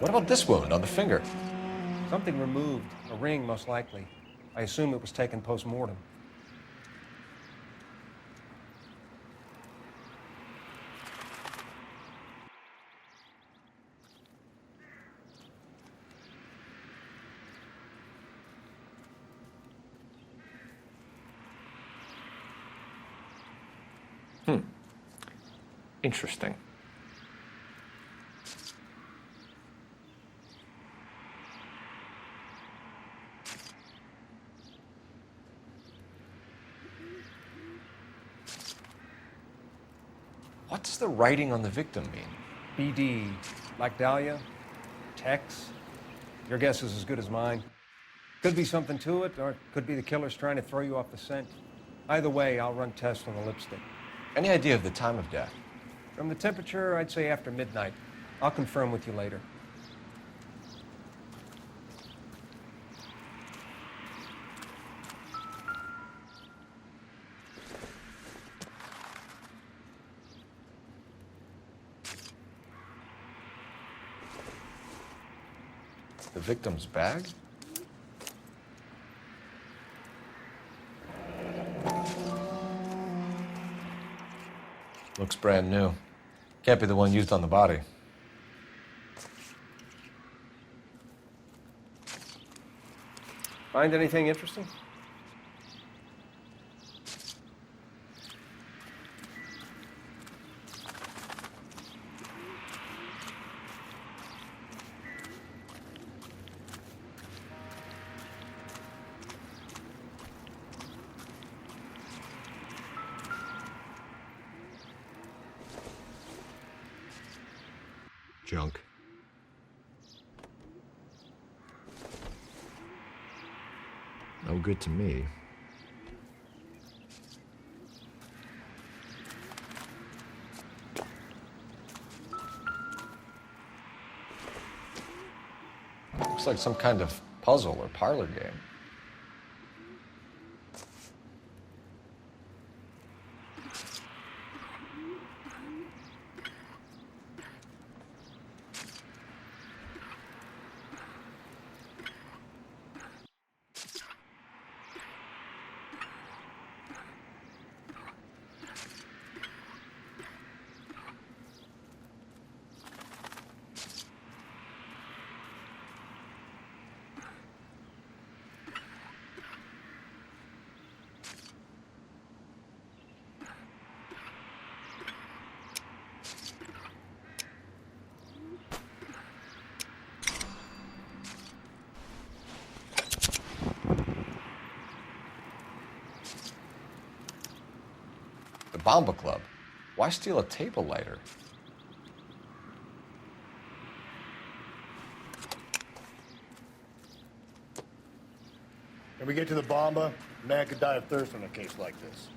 What about this wound on the finger? Something removed. A ring, most likely. I assume it was taken post-mortem. Interesting. What does the writing on the victim mean? BD. Like Dahlia? Tex? Your guess is as good as mine. Could be something to it, or it could be the killer's trying to throw you off the scent. Either way, I'll run tests on the lipstick. Any idea of the time of death? From the temperature, I'd say after midnight. I'll confirm with you later. The victim's bag? Looks brand new. Can't be the one used on the body. Find anything interesting? Junk. No good to me. Looks like some kind of puzzle or parlor game. The Bomba Club. Why steal a table lighter? When we get to the Bomba, a man could die of thirst in a case like this.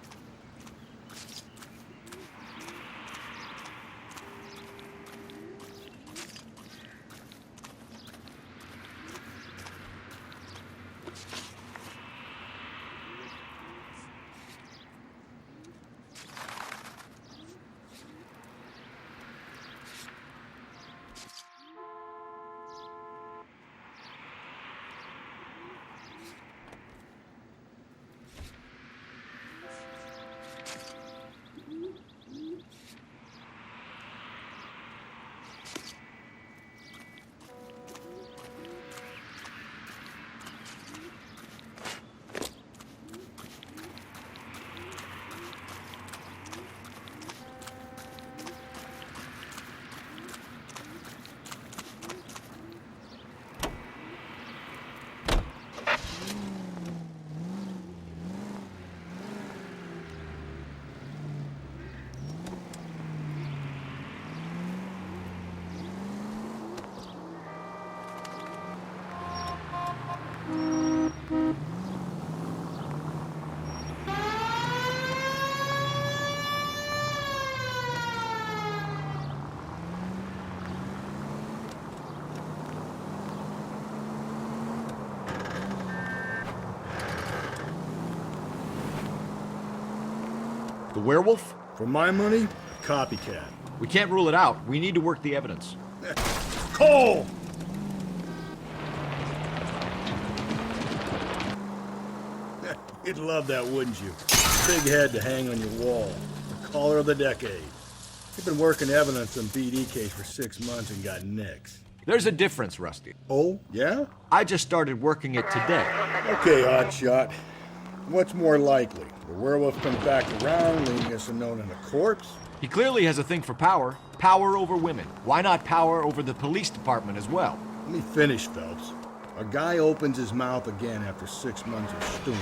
The werewolf? For my money, a copycat. We can't rule it out. We need to work the evidence. Cole! You'd love that, wouldn't you? Big head to hang on your wall. The caller of the decade. You've been working evidence on BD case for 6 months and got nicks. There's a difference, Rusty. Oh, yeah? I just started working it today. Okay, Oddshot. What's more likely? The werewolf comes back around, leaving us unknown in a corpse? He clearly has a thing for power. Power over women. Why not power over the police department as well? Let me finish, Phelps. A guy opens his mouth again after 6 months of stewing.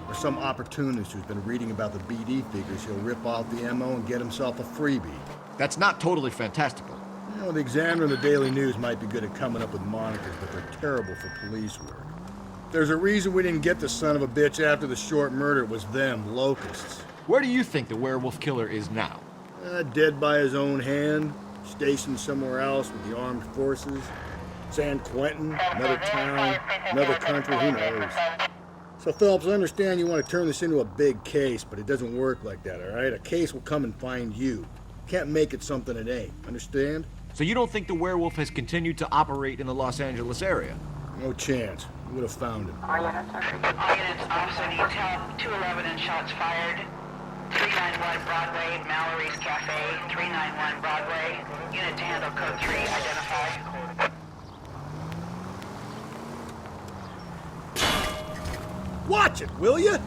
Or some opportunist who's been reading about the BD figures, he'll rip off the MO and get himself a freebie. That's not totally fantastical. You know, the Examiner and the Daily News might be good at coming up with monikers, but they're terrible for police work. There's a reason we didn't get the son of a bitch after the short murder. It was them, locusts. Where do you think the werewolf killer is now? Dead by his own hand, stationed somewhere else with the armed forces. San Quentin, another town, another country, who knows? So, Phelps, I understand you want to turn this into a big case, but it doesn't work like that, all right? A case will come and find you. Can't make it something it ain't, understand? So you don't think the werewolf has continued to operate in the Los Angeles area? No chance. We would have found him. All units, officer needs help. 211 and shots fired. 391 Broadway, Mallory's Cafe. 391 Broadway. Unit to handle code 3, identify. Watch it, will you?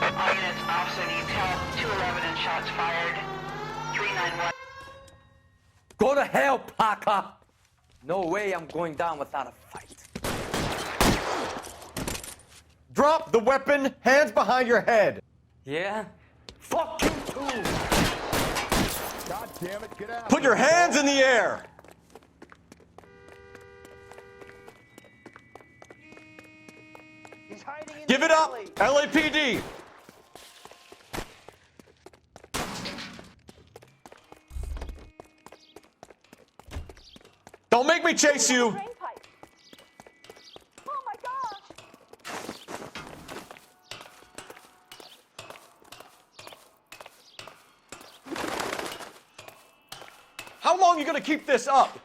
All units, officer needs help. 211 and shots fired. 391. Go to hell, Parker! No way I'm going down without a fight. Drop the weapon, hands behind your head. Yeah? Fuck you too! God damn it, get out. Put your hands in the air. He's hiding in Give the it up, alley. LAPD. Don't make me chase you. Drain pipe. Oh my gosh! How long are you gonna keep this up?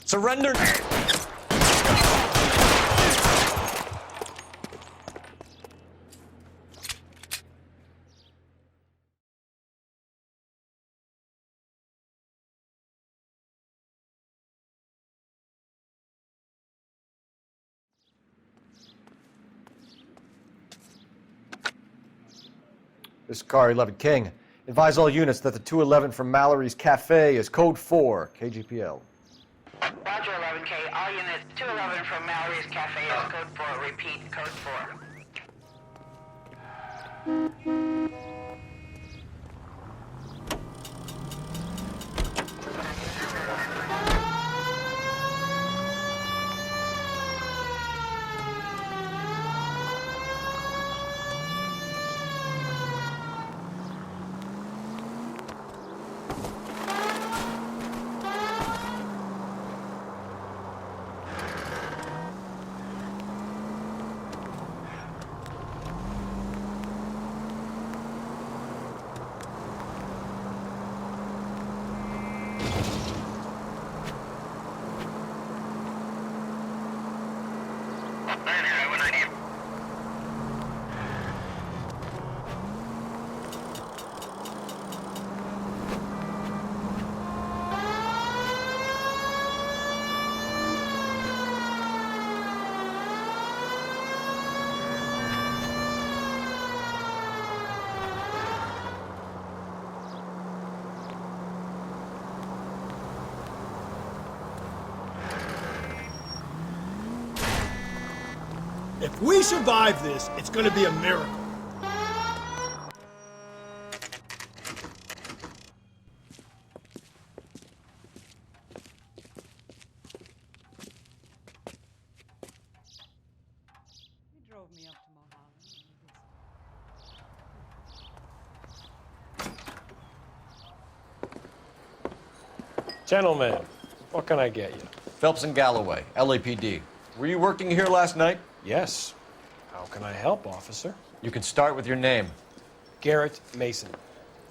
Surrender. This is Car 11 King. Advise all units that the 211 from Mallory's Cafe is code 4, KGPL. Roger 11K. All units, 211 from Mallory's Cafe is code 4. Repeat, code 4. If we survive this, it's gonna be a miracle. He drove me up to Mojave. Gentlemen, what can I get you? Phelps and Galloway, LAPD. Were you working here last night? Yes. How can I help, officer? You can start with your name. Garrett Mason.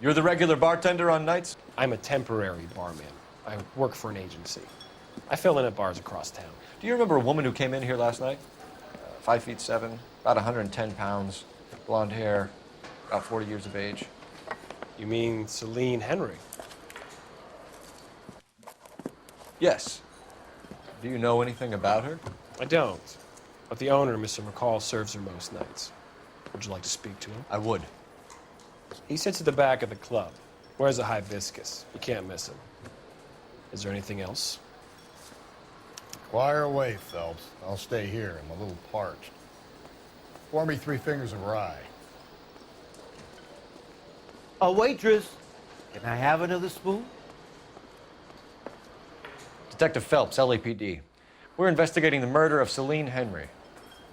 You're the regular bartender on nights? I'm a temporary barman. I work for an agency. I fill in at bars across town. Do you remember a woman who came in here last night? 5'7", about 110 pounds, blonde hair, about 40 years of age. You mean Celine Henry? Yes. Do you know anything about her? I don't. But the owner, Mr. McCall, serves her most nights. Would you like to speak to him? I would. He sits at the back of the club. Wears a hibiscus. You can't miss him. Is there anything else? Fire away, Phelps. I'll stay here. I'm a little parched. Pour me 3 fingers of rye. A waitress. Can I have another spoon? Detective Phelps, LAPD. We're investigating the murder of Celine Henry.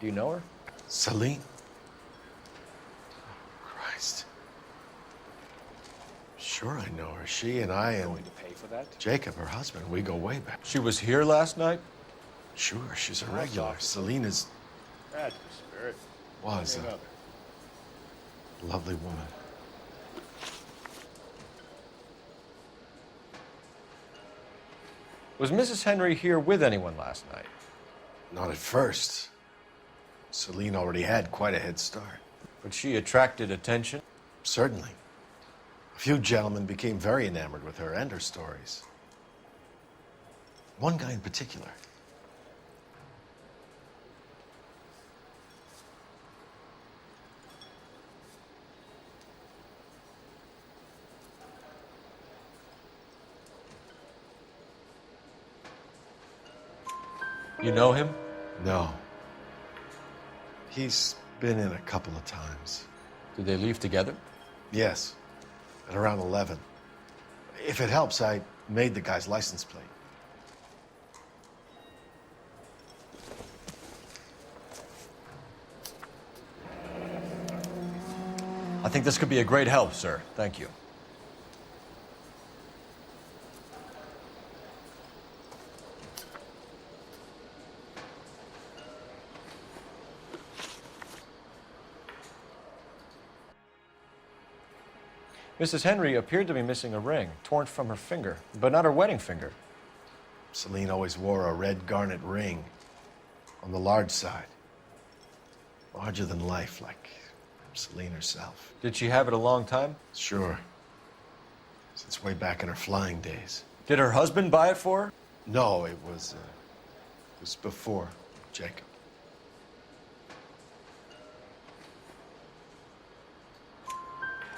Do you know her? Celine? Christ. Sure I know her. She and I and Going to pay for that? Jacob, her husband, we go way back. She was here last night? Sure, she's a regular. Celine is... That's the spirit. was Another. a lovely woman. Was Mrs. Henry here with anyone last night? Not at first. Celine already had quite a head start. But she attracted attention? Certainly. A few gentlemen became very enamored with her and her stories. One guy in particular. You know him? No. He's been in a couple of times. Did they leave together? Yes, at around 11. If it helps, I made the guy's license plate. I think this could be a great help, sir. Thank you. Mrs. Henry appeared to be missing a ring, torn from her finger, but not her wedding finger. Celine always wore a red garnet ring on the large side. Larger than life, like Celine herself. Did she have it a long time? Sure. Since way back in her flying days. Did her husband buy it for her? No, it was before Jacob.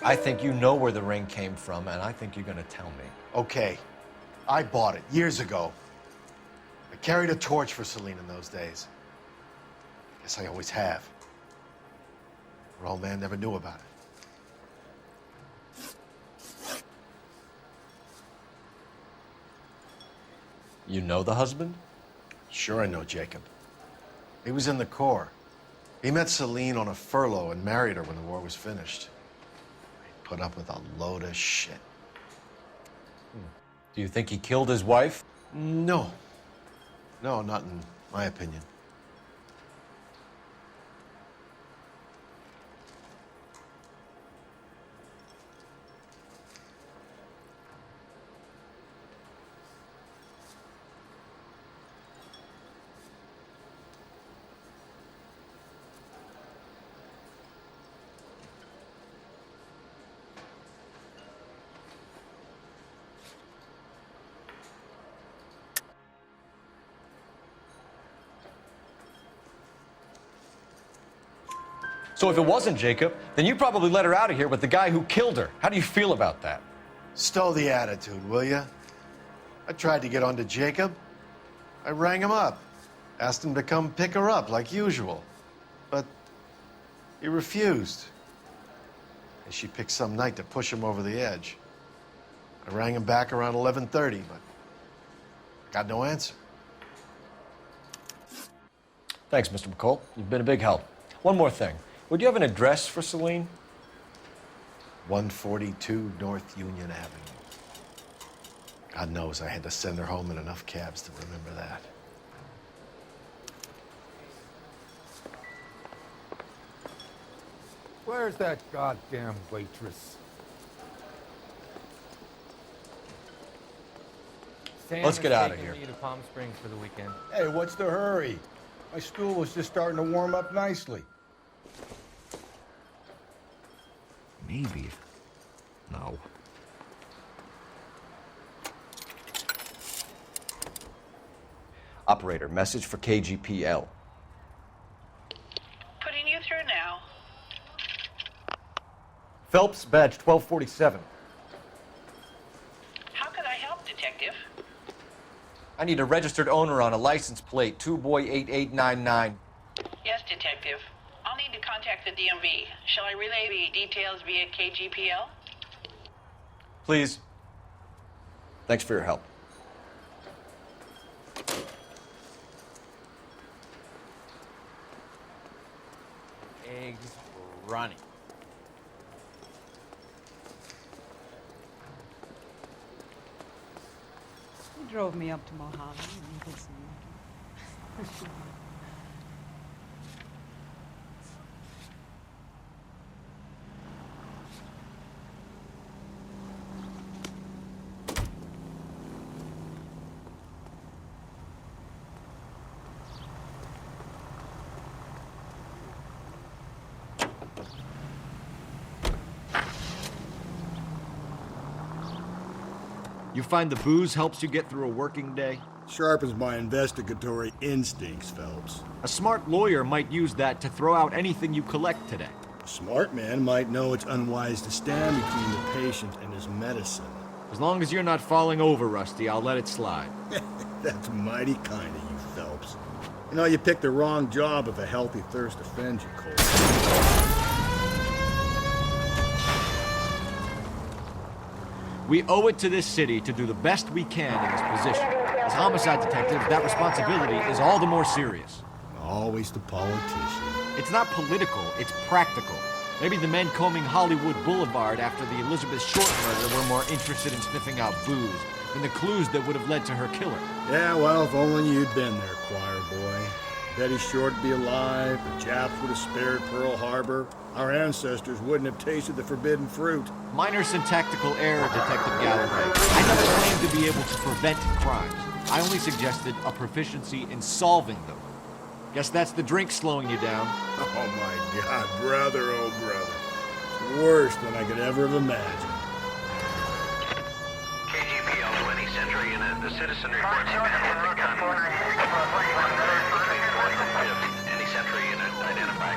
I think you know where the ring came from, and I think you're going to tell me. Okay, I bought it years ago. I carried a torch for Celine in those days. Guess I always have. Her old man never knew about it. You know the husband? Sure I know Jacob. He was in the Corps. He met Celine on a furlough and married her when the war was finished. He put up with a load of shit. Do you think he killed his wife? No. No, not in my opinion. So if it wasn't Jacob, then you probably let her out of here with the guy who killed her. How do you feel about that? Stow the attitude, will ya? I tried to get onto Jacob. I rang him up. Asked him to come pick her up like usual. but he refused. And she picked some night to push him over the edge. I rang him back around 11:30, but got no answer. Thanks, Mr. McColl. You've been a big help. One more thing. Would you have an address for Celine? 142 North Union Avenue. God knows I had to send her home in enough cabs to remember that. Where's that goddamn waitress? Let's get out of here. To Palm Springs for the weekend. Hey, what's the hurry? My stool was just starting to warm up nicely. Maybe. No. Operator, message for KGPL. Putting you through now. Phelps, badge 1247. How can I help, Detective? I need a registered owner on a license plate, 2boy8899. Yes, Detective. I'll need to contact the DMV. Shall I relay the details via KGPL? Please. Thanks for your help. Eggs running. He drove me up to Mojave and he did some looking. You find the booze helps you get through a working day? Sharpens my investigatory instincts, Phelps. A smart lawyer might use that to throw out anything you collect today. A smart man might know it's unwise to stand between the patient and his medicine. As long as you're not falling over, Rusty, I'll let it slide. That's mighty kind of you, Phelps. You know, you picked the wrong job if a healthy thirst offends you, Cole. We owe it to this city to do the best we can in this position. As homicide detectives, that responsibility is all the more serious. Always the politician. It's not political, it's practical. Maybe the men combing Hollywood Boulevard after the Elizabeth Short murder were more interested in sniffing out booze than the clues that would have led to her killing. Yeah, well, if only you'd been there, choir boy. Betty Short would be alive, the Japs would have spared Pearl Harbor, our ancestors wouldn't have tasted the forbidden fruit. Minor syntactical error, Detective Galloway. I never claimed to be able to prevent crimes. I only suggested a proficiency in solving them. Guess that's the drink slowing you down. Oh my God, brother, oh brother. It's worse than I could ever have imagined. KGPL 20 Century Unit, the citizen reports a man with a gun. Between 4th and 5th. Any Century Unit identify.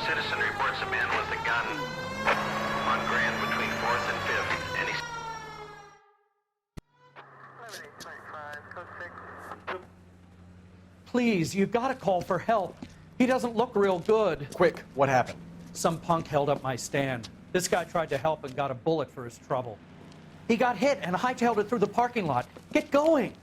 Citizen reports a man with a gun on Grand between 4th and 5th. Any... Please, you gotta call for help. He doesn't look real good. Quick, what happened? Some punk held up my stand. This guy tried to help and got a bullet for his trouble. He got hit and hightailed it through the parking lot. Get going!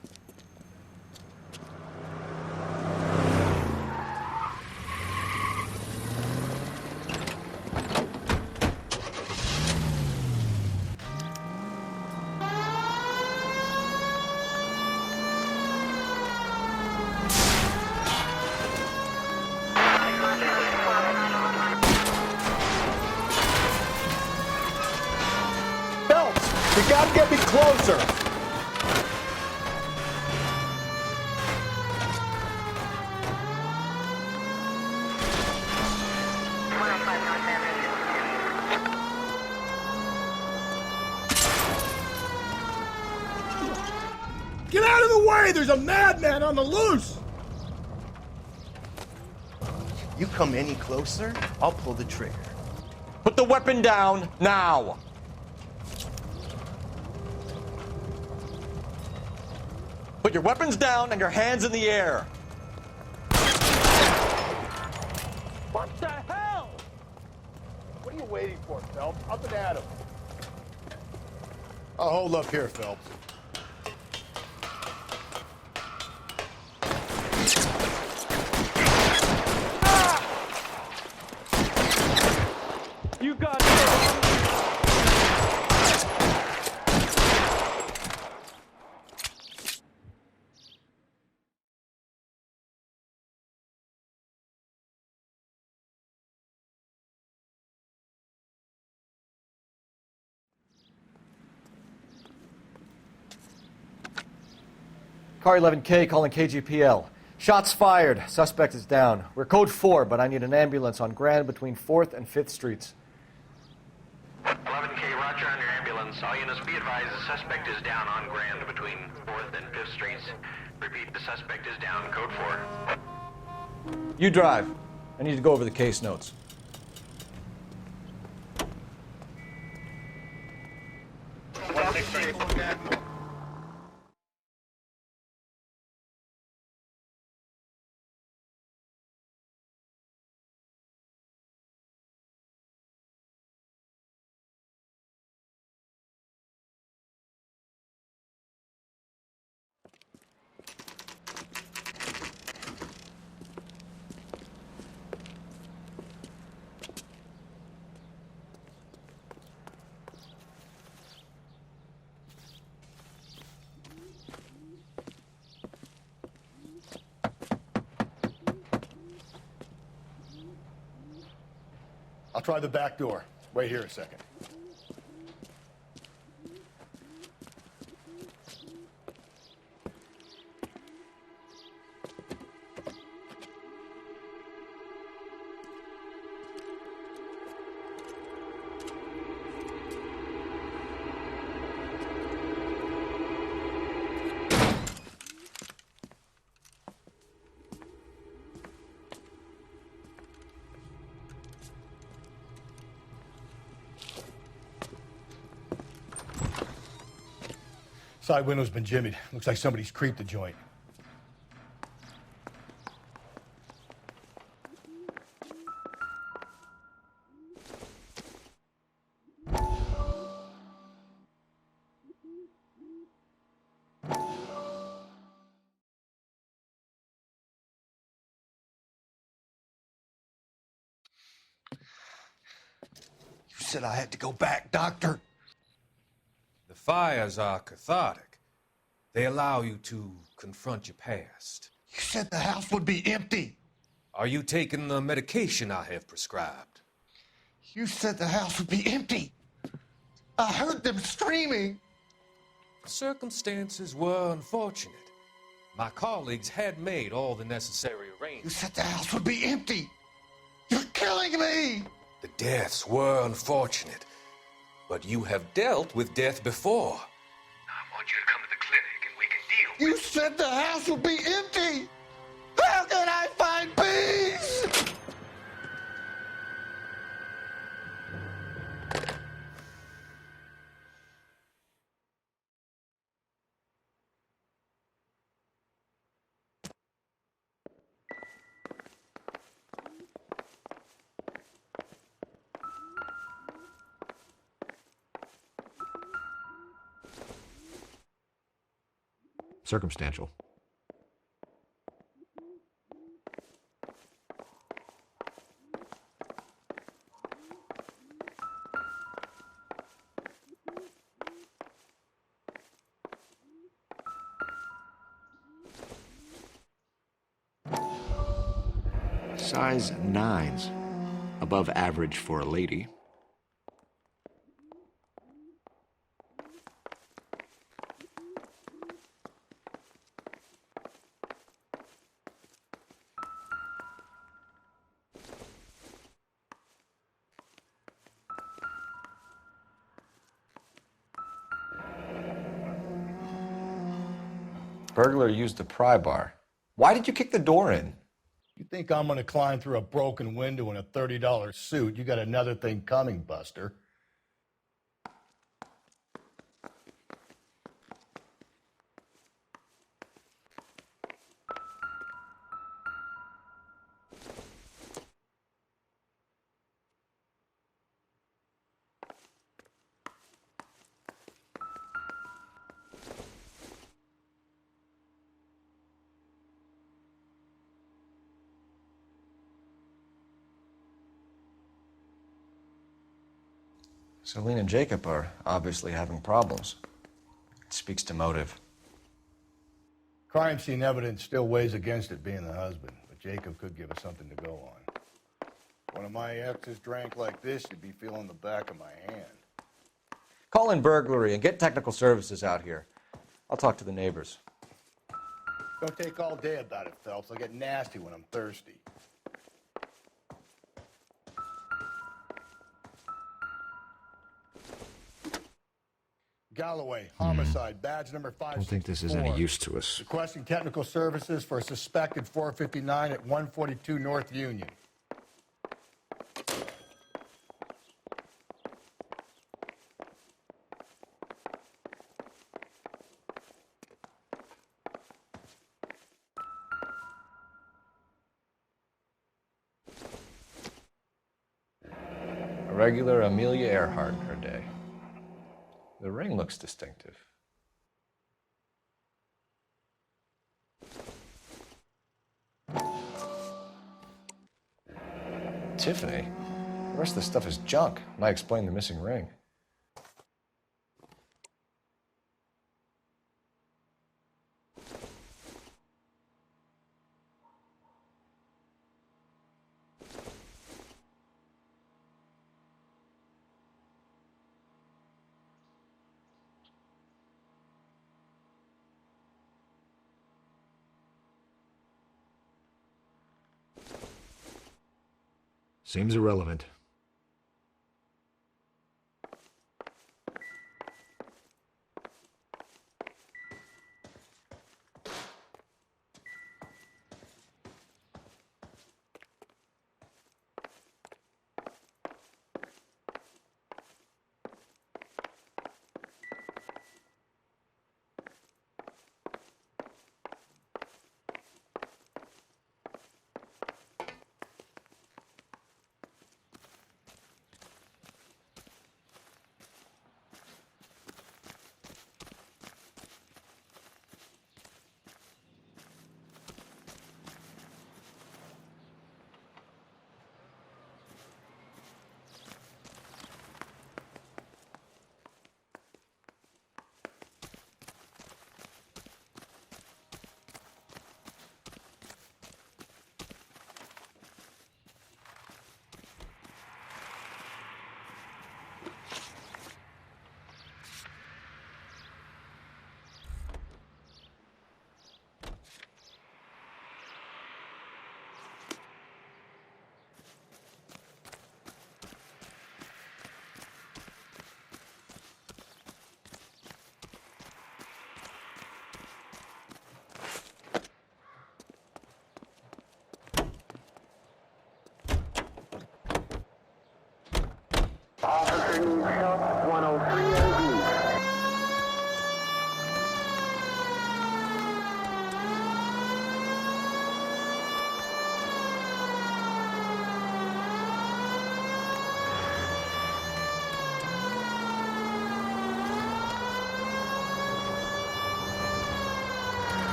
You gotta get me closer! Get out of the way! There's a madman on the loose! You come any closer, I'll pull the trigger. Put the weapon down now. Put your weapons down and your hands in the air. What the hell? What are you waiting for, Phelps? Up and at him. I'll hold up here, Phelps. You got it! Car 11K calling KGPL. Shots fired. Suspect is down. We're code 4, but I need an ambulance on Grand between 4th and 5th Streets. 11K, roger on your ambulance. All units be advised the suspect is down on Grand between 4th and 5th Streets. Repeat, the suspect is down, code 4. You drive. I need to go over the case notes. I'll try the back door. Wait here a second. Side window's been jimmied. Looks like somebody's creeped the joint. You said I had to go back, Doctor. The fires are cathartic. They allow you to confront your past. You said the house would be empty. Are you taking the medication I have prescribed? You said the house would be empty. I heard them screaming. Circumstances were unfortunate. My colleagues had made all the necessary You arrangements. said the house would be empty. You're killing me. The deaths were unfortunate, but you have dealt with death before. I want you to come to the clinic and we can deal You said the house would be empty. How can I find peace? Circumstantial. Size 9s. Above average for a lady. Burglar used a pry bar. Why did you kick the door in? You think I'm gonna climb through a broken window in a $30 suit? You got another thing coming, Buster. Celine and Jacob are obviously having problems. It speaks to motive. Crime scene evidence still weighs against it being the husband, but Jacob could give us something to go on. One of my exes drank like this, you'd be feeling the back of my hand. Call in burglary and get technical services out here. I'll talk to the neighbors. Don't take all day about it, Phelps. I'll get nasty when I'm thirsty. Galloway, homicide, badge number 564. I don't think this is any use to us. Requesting technical services for a suspected 459 at 142 North Union. A regular Amelia Earhart in her day. The ring looks distinctive. Tiffany? The rest of the stuff is junk. Might explain the missing ring. Seems irrelevant. Officer needs help, 103 AV.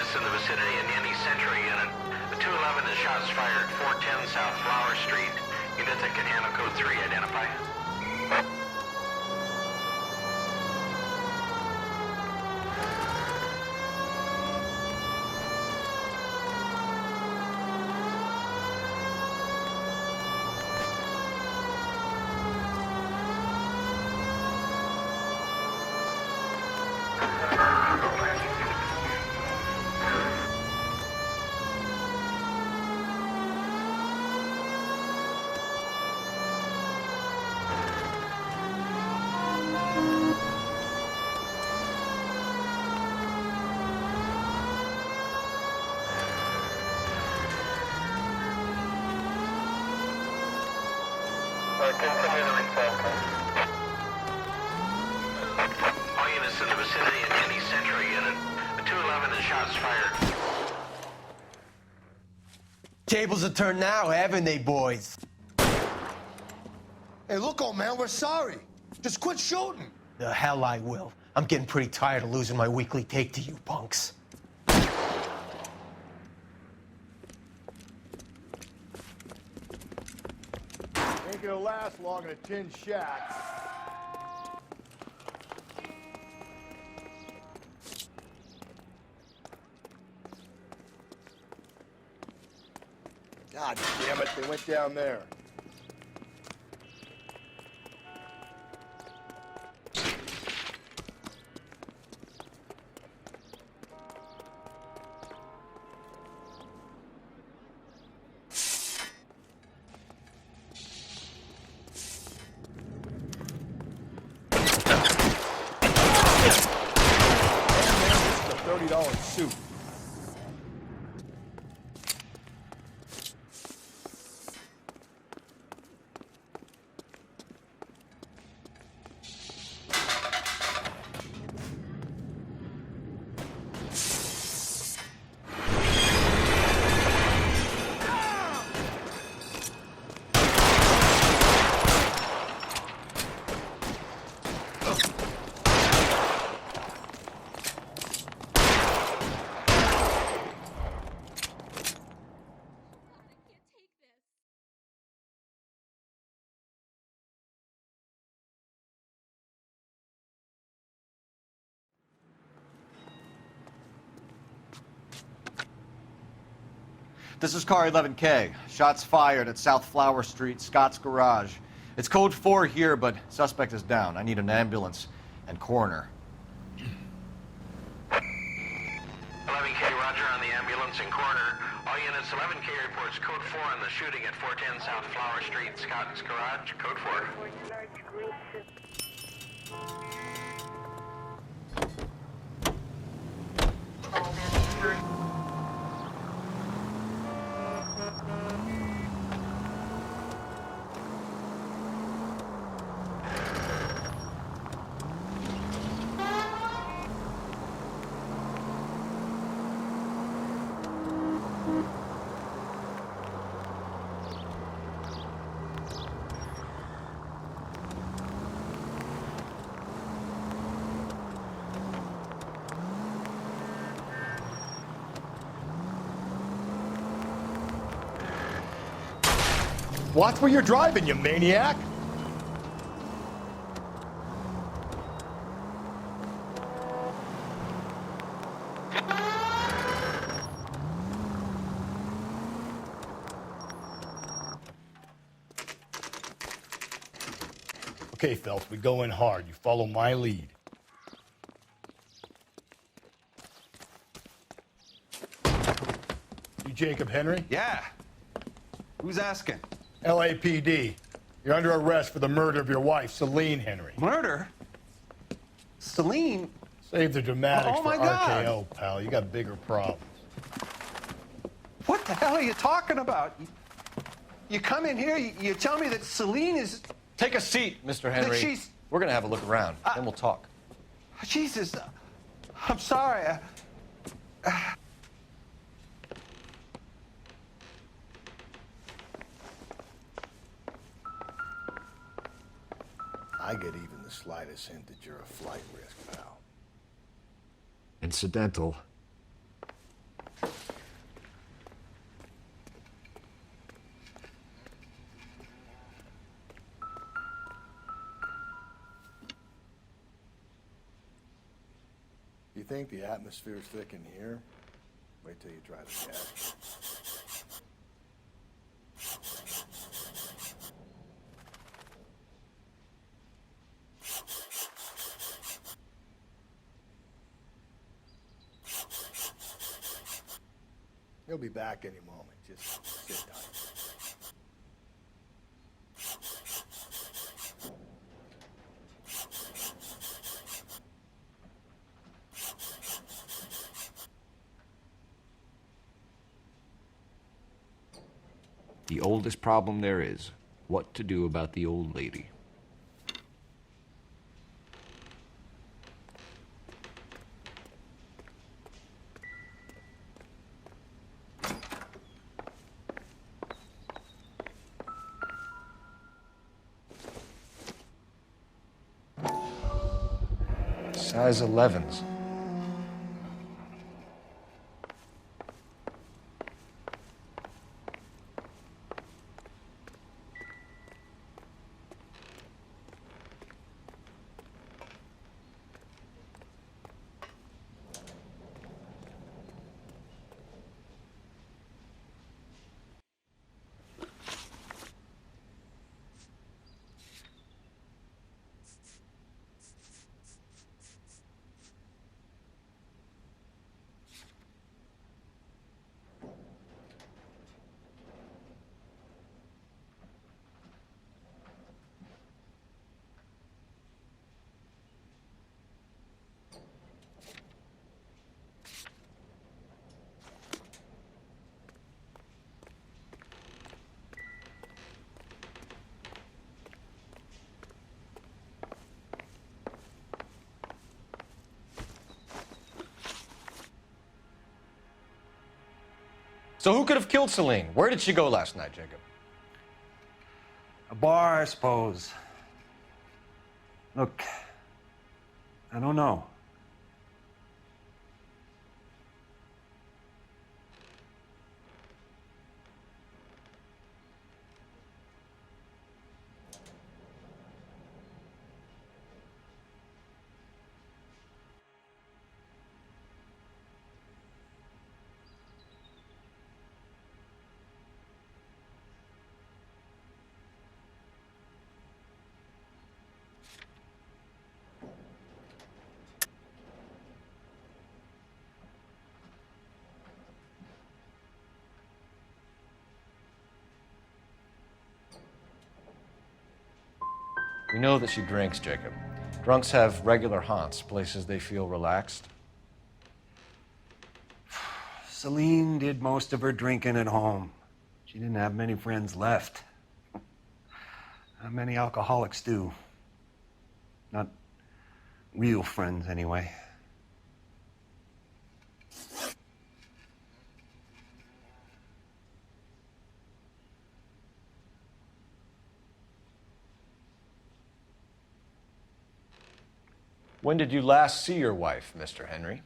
units in the vicinity in any Century unit. The 211 is shots fired 410 South Flower Street. Units that can handle code 3, identify. Continue the response. All units in the vicinity in any Century unit. The 211 is shots fired. Tables are turned now, haven't they, boys? Hey, look, old man, we're sorry. Just quit shooting. The hell I will. I'm getting pretty tired of losing my weekly take to you punks. Ain't gonna last long in a tin shack. God damn it, they went down there. $30 suit. This is car 11K. Shots fired at South Flower Street, Scott's Garage. It's code 4 here, but suspect is down. I need an ambulance and coroner. 11K, roger on the ambulance and coroner. All units, 11K reports code 4 on the shooting at 410 South Flower Street, Scott's Garage, code 4. Watch where you're driving, you maniac! Okay, Phelps, we go in hard. You follow my lead. You Jacob Henry? Yeah. Who's asking? LAPD. You're under arrest for the murder of your wife, Celine Henry. Murder? Celine? Save the dramatics Oh, for my God. RKO, pal. You got bigger problems. What the hell are you talking about? You come in here, you tell me that Celine is... Take a seat, Mr. Henry. she's- We're gonna have a look around, then we'll talk. Jesus, I'm sorry. I get even the slightest hint that you're a flight risk, pal. Incidental. You think the atmosphere's thick in here? Wait till you try the gas. He'll be back any moment. Just sit tight. The oldest problem there is, what to do about the old lady. Size 11s. So who could have killed Celine? Where did she go last night, Jacob? A bar, I suppose. Look, I don't know. We know that she drinks, Jacob. Drunks have regular haunts, places they feel relaxed. Celine did most of her drinking at home. She didn't have many friends left. Not many alcoholics do. Not real friends, anyway. When did you last see your wife, Mr. Henry?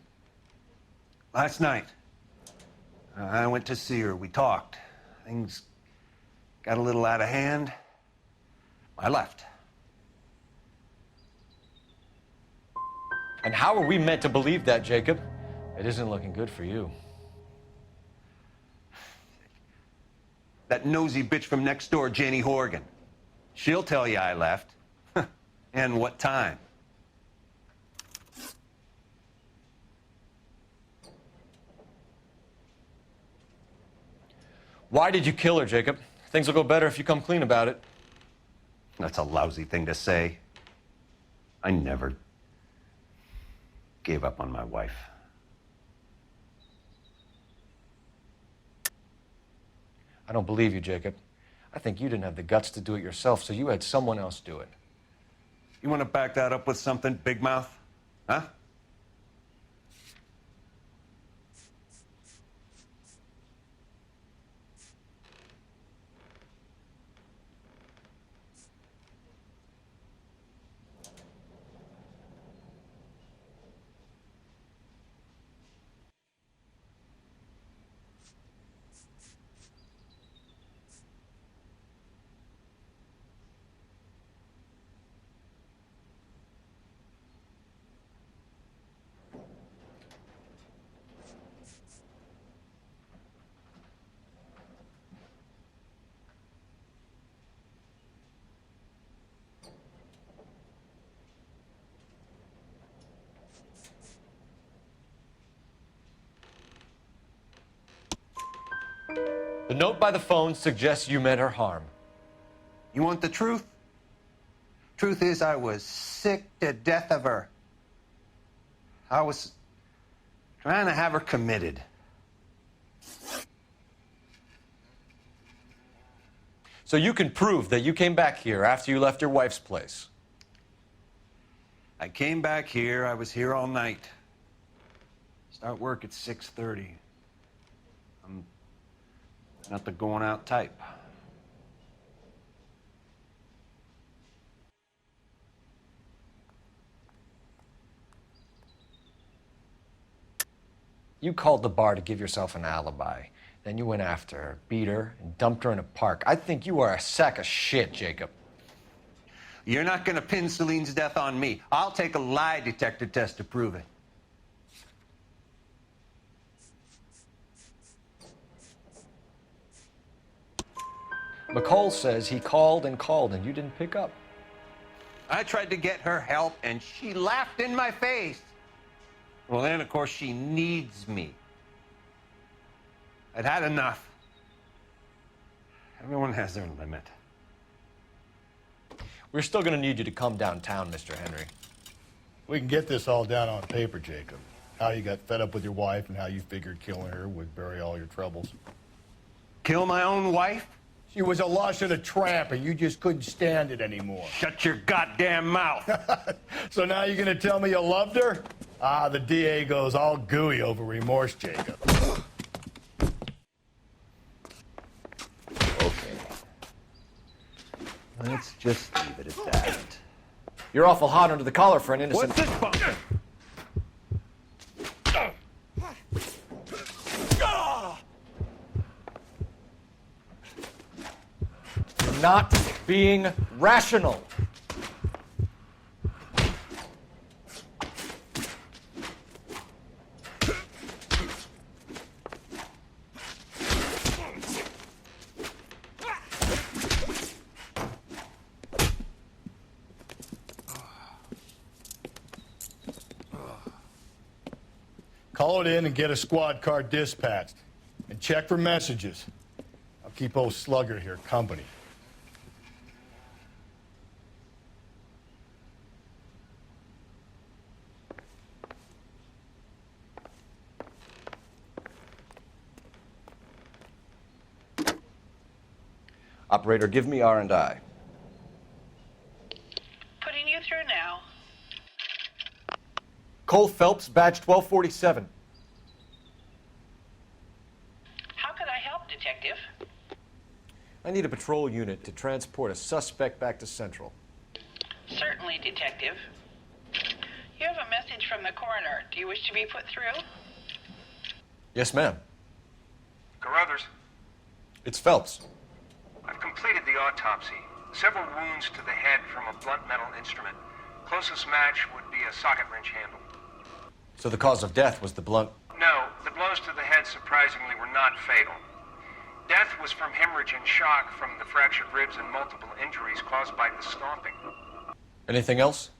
Last night. I went to see her. We talked. Things got a little out of hand. I left. And how are we meant to believe that, Jacob? It isn't looking good for you. That nosy bitch from next door, Jenny Horgan. She'll tell you I left. And what time. Why did you kill her, Jacob? Things will go better if you come clean about it. That's a lousy thing to say. I never gave up on my wife. I don't believe you, Jacob. I think you didn't have the guts to do it yourself, so you had someone else do it. You want to back that up with something, Big Mouth? Huh? The note by the phone suggests you meant her harm. You want the truth? Truth is, I was sick to death of her. I was trying to have her committed. So you can prove that you came back here after you left your wife's place. I came back here. I was here all night. Start work at 6:30. I'm not the going out type. You called the bar to give yourself an alibi. Then you went after her, beat her, and dumped her in a park. I think you are a sack of shit, Jacob. You're not going to pin Celine's death on me. I'll take a lie detector test to prove it. McCall says he called and called and you didn't pick up. I tried to get her help, and she laughed in my face. Well, then, of course, she needs me. I'd had enough. Everyone has their limit. We're still going to need you to come downtown, Mr. Henry. We can get this all down on paper, Jacob. How you got fed up with your wife and how you figured killing her would bury all your troubles. Kill my own wife? She was a lush and a tramp, and you just couldn't stand it anymore. Shut your goddamn mouth. So now you're gonna tell me you loved her? Ah, the DA goes all gooey over remorse, Jacob. Okay. Let's just leave it at that. You're awful hot under the collar for an innocent... What's this bump? You're not being rational. Call it in and get a squad car dispatched. And check for messages. I'll keep old Slugger here company. Operator, give me R&I. Putting you through now. Cole Phelps, badge 1247. How could I help, Detective? I need a patrol unit to transport a suspect back to Central. Certainly, Detective. You have a message from the coroner. Do you wish to be put through? Yes, ma'am. Carruthers, It's Phelps. I've completed the autopsy. Several wounds to the head from a blunt metal instrument. Closest match would be a socket wrench handle. So the cause of death was the blunt... No, the blows to the head surprisingly were not fatal. Death was from hemorrhage and shock from the fractured ribs and multiple injuries caused by the stomping. Anything else?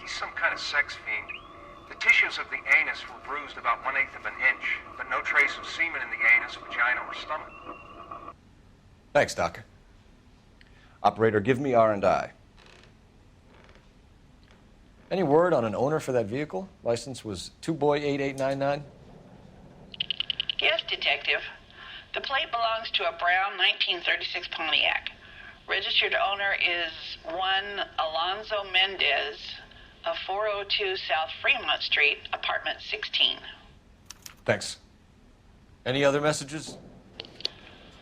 He's some kind of sex fiend. The tissues of the anus were bruised about 1/8 of an inch, but no trace of semen in the anus, vagina, or stomach. Thanks, Doc. Operator, give me R&I. Any word on an owner for that vehicle? License was 2boy8899. Yes, Detective. The plate belongs to a brown 1936 Pontiac. Registered owner is one Alonzo Mendez of 402 South Fremont Street, apartment 16. Thanks. Any other messages?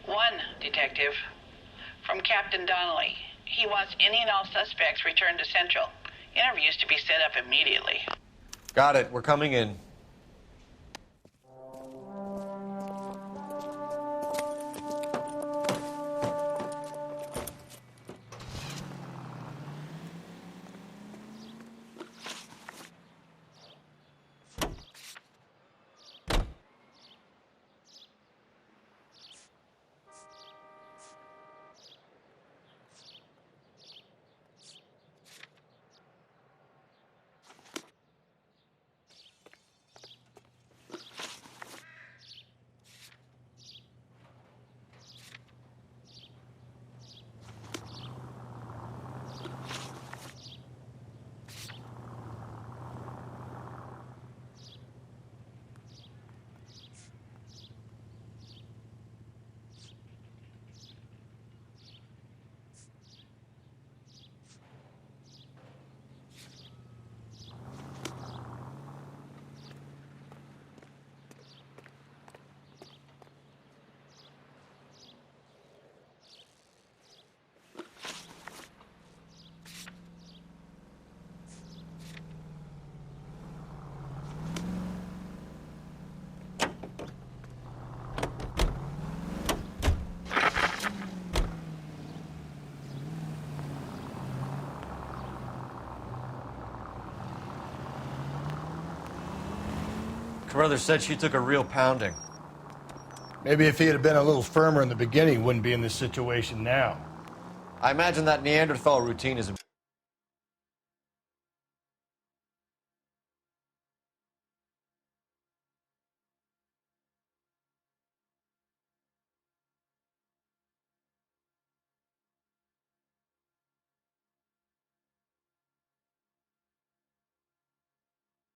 One, Detective. From Captain Donnelly. He wants any and all suspects returned to Central. Interviews to be set up immediately. Got it. We're coming in. Carruthers said she took a real pounding. Maybe if he had been a little firmer in the beginning, he wouldn't be in this situation now. I imagine that Neanderthal routine is